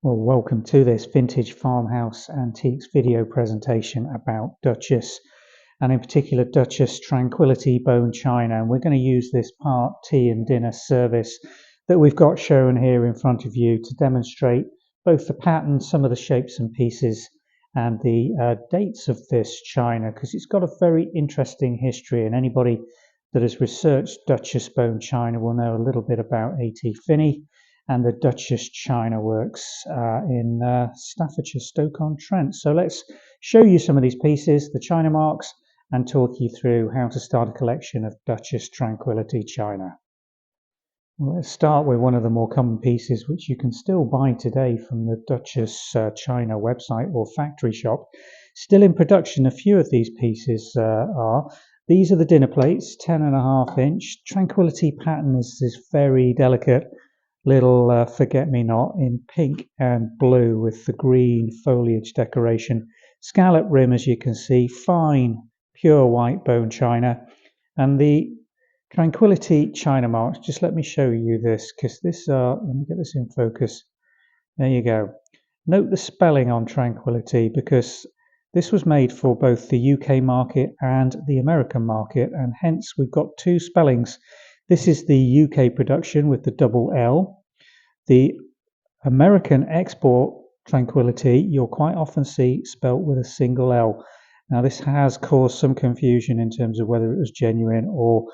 Well, welcome to this Vintage Farmhouse Antiques video presentation about Duchess, and in particular Duchess Tranquillity bone china. And we're going to use this part tea and dinner service that we've got shown here in front of you to demonstrate both the pattern, some of the shapes and pieces, and the dates of this china, because it's got a very interesting history, and anybody that has researched Duchess bone china will know a little bit about A T Finney and the Duchess China Works in Staffordshire, Stoke-on-Trent. So let's show you some of these pieces, the china marks, and talk you through how to start a collection of Duchess Tranquillity china. Well, let's start with one of the more common pieces, which you can still buy today from the Duchess China website or factory shop. Still in production, a few of these pieces are. These are the dinner plates, 10.5 inch. Tranquillity pattern is this very delicate little forget-me-not in pink and blue with the green foliage decoration. Scallop rim, as you can see, fine pure white bone china. And the Tranquillity china marks, just let me show you this, because this let me get this in focus. There you go. Note the spelling on Tranquillity, because this was made for both the UK market and the American market, and hence we've got two spellings. This is the UK production with the double L. The American export Tranquillity you'll quite often see spelt with a single L. Now this has caused some confusion in terms of whether it was genuine or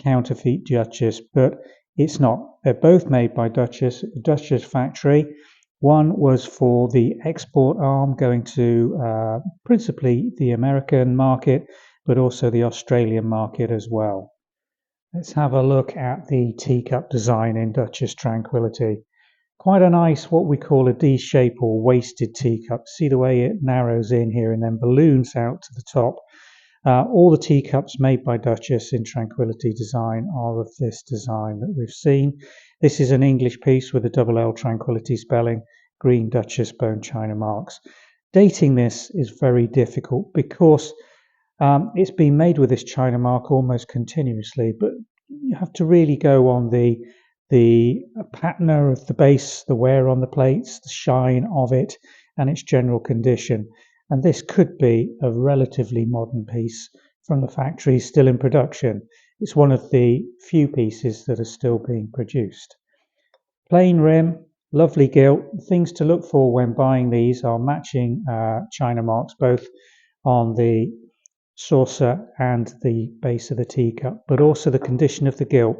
counterfeit Duchess, but it's not. They're both made by Duchess factory. One was for the export arm going to principally the American market, but also the Australian market as well. Let's have a look at the teacup design in Duchess Tranquillity. Quite a nice, what we call a D shape or wasted teacup. See the way it narrows in here and then balloons out to the top. All the teacups made by Duchess in Tranquillity design are of this design that we've seen. This is an English piece with a double L Tranquillity spelling, green Duchess bone china marks. Dating this is very difficult because it's been made with this china mark almost continuously, but you have to really go on the patina of the base, the wear on the plates, the shine of it, and its general condition. And this could be a relatively modern piece from the factory still in production. It's one of the few pieces that are still being produced. Plain rim, lovely gilt. Things to look for when buying these are matching china marks, both on the saucer and the base of the teacup, but also the condition of the gilt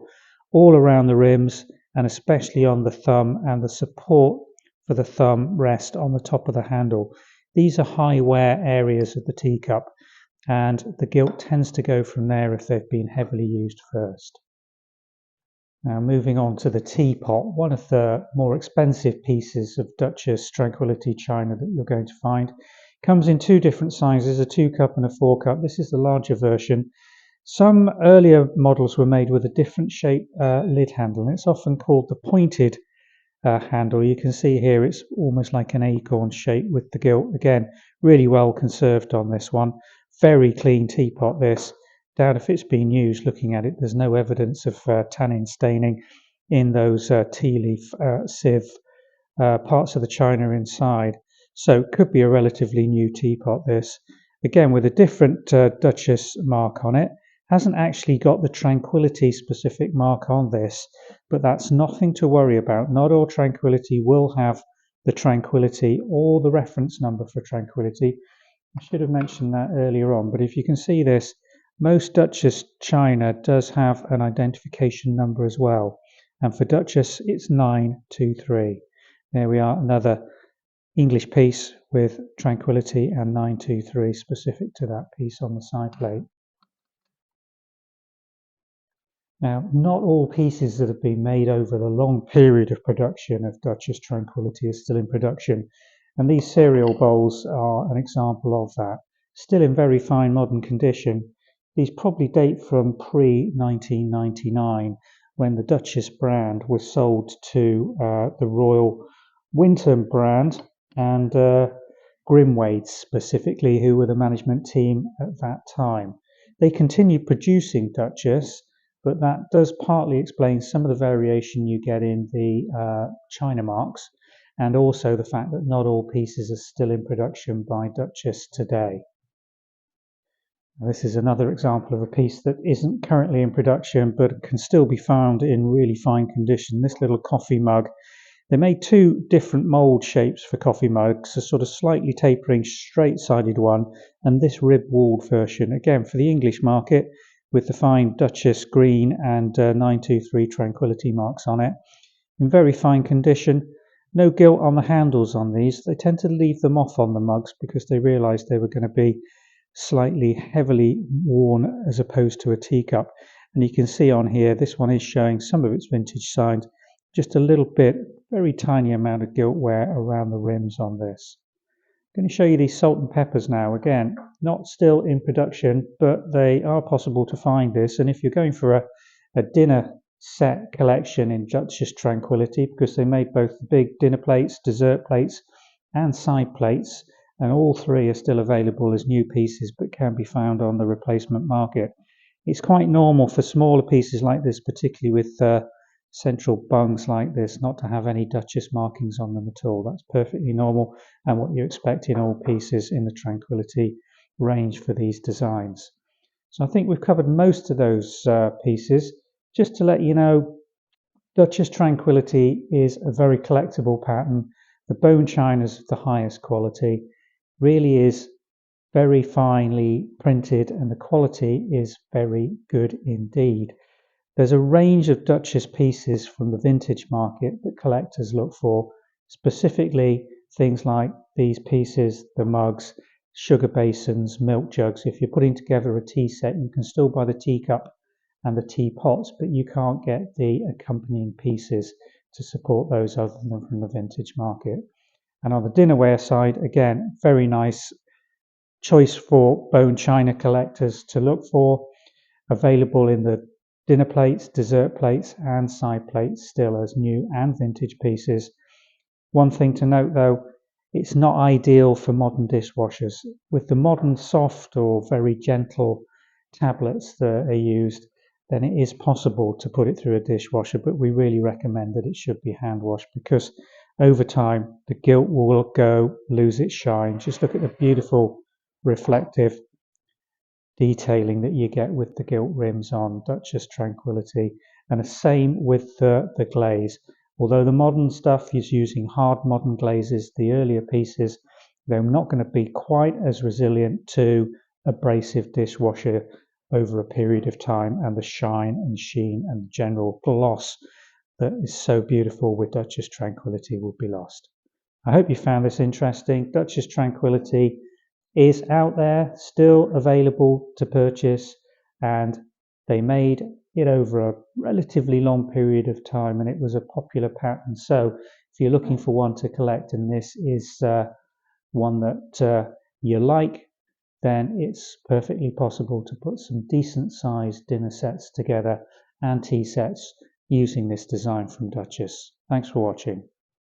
all around the rims, and especially on the thumb and the support for the thumb rest on the top of the handle. These are high wear areas of the teacup, and the gilt tends to go from there if they've been heavily used first. Now moving on to the teapot, one of the more expensive pieces of Duchess Tranquillity china that you're going to find. Comes in two different sizes, a 2-cup and a 4-cup. This is the larger version. Some earlier models were made with a different shape lid handle, and it's often called the pointed handle. You can see here it's almost like an acorn shape with the gilt. Again, really well conserved on this one. Very clean teapot this. Doubt if it's been used. Looking at it, there's no evidence of tannin staining in those tea leaf sieve parts of the china inside. So it could be a relatively new teapot this. Again, with a different Duchess mark on it. Hasn't actually got the Tranquillity specific mark on this, but that's nothing to worry about. Not all Tranquillity will have the Tranquillity or the reference number for Tranquillity. I should have mentioned that earlier on, but if you can see this, most Duchess china does have an identification number as well. And for Duchess, it's 923. There we are, another English piece with Tranquillity and 923 specific to that piece on the side plate. Now, not all pieces that have been made over the long period of production of Duchess Tranquillity are still in production, and these cereal bowls are an example of that. Still in very fine modern condition. These probably date from pre-1999, when the Duchess brand was sold to the Royal Winton brand and Grimwade specifically, who were the management team at that time. They continued producing Duchess, but that does partly explain some of the variation you get in the china marks, and also the fact that not all pieces are still in production by Duchess today. This is another example of a piece that isn't currently in production but can still be found in really fine condition. This little coffee mug. They made two different mould shapes for coffee mugs, a sort of slightly tapering straight-sided one and this rib-walled version, again for the English market with the fine Duchess green and 923 Tranquillity marks on it. In very fine condition. No gilt on the handles on these. They tend to leave them off on the mugs because they realised they were going to be slightly heavily worn as opposed to a teacup. And you can see on here, this one is showing some of its vintage signs, just a little bit, very tiny amount of gilt wear around the rims on this. I'm going to show you these salt and peppers now. Again, not still in production, but they are possible to find this. And if you're going for a dinner set collection in Duchess Tranquillity, because they made both the big dinner plates, dessert plates and side plates, and all three are still available as new pieces but can be found on the replacement market. It's quite normal for smaller pieces like this, particularly with central bungs like this, not to have any Duchess markings on them at all. That's perfectly normal and what you expect in all pieces in the Tranquillity range for these designs. So I think we've covered most of those pieces. Just to let you know, Duchess Tranquillity is a very collectible pattern. The bone china is of the highest quality, really is very finely printed and the quality is very good indeed. There's a range of Duchess pieces from the vintage market that collectors look for, specifically things like these pieces, the mugs, sugar basins, milk jugs. If you're putting together a tea set, you can still buy the teacup and the teapots, but you can't get the accompanying pieces to support those other than from the vintage market. And on the dinnerware side, again, very nice choice for bone china collectors to look for, available in the dinner plates, dessert plates and side plates still as new and vintage pieces. One thing to note though, it's not ideal for modern dishwashers. With the modern soft or very gentle tablets that are used, then it is possible to put it through a dishwasher, but we really recommend that it should be hand washed because over time the gilt will go, lose its shine. Just look at the beautiful reflective detailing that you get with the gilt rims on Duchess Tranquillity, and the same with the glaze. Although the modern stuff is using hard modern glazes, the earlier pieces, they're not going to be quite as resilient to abrasive dishwasher over a period of time, and the shine and sheen and general gloss that is so beautiful with Duchess Tranquillity will be lost. I hope you found this interesting. Duchess Tranquillity is out there, still available to purchase, and they made it over a relatively long period of time and it was a popular pattern. So if you're looking for one to collect and this is one that you like, then it's perfectly possible to put some decent sized dinner sets together and tea sets using this design from Duchess. Thanks for watching.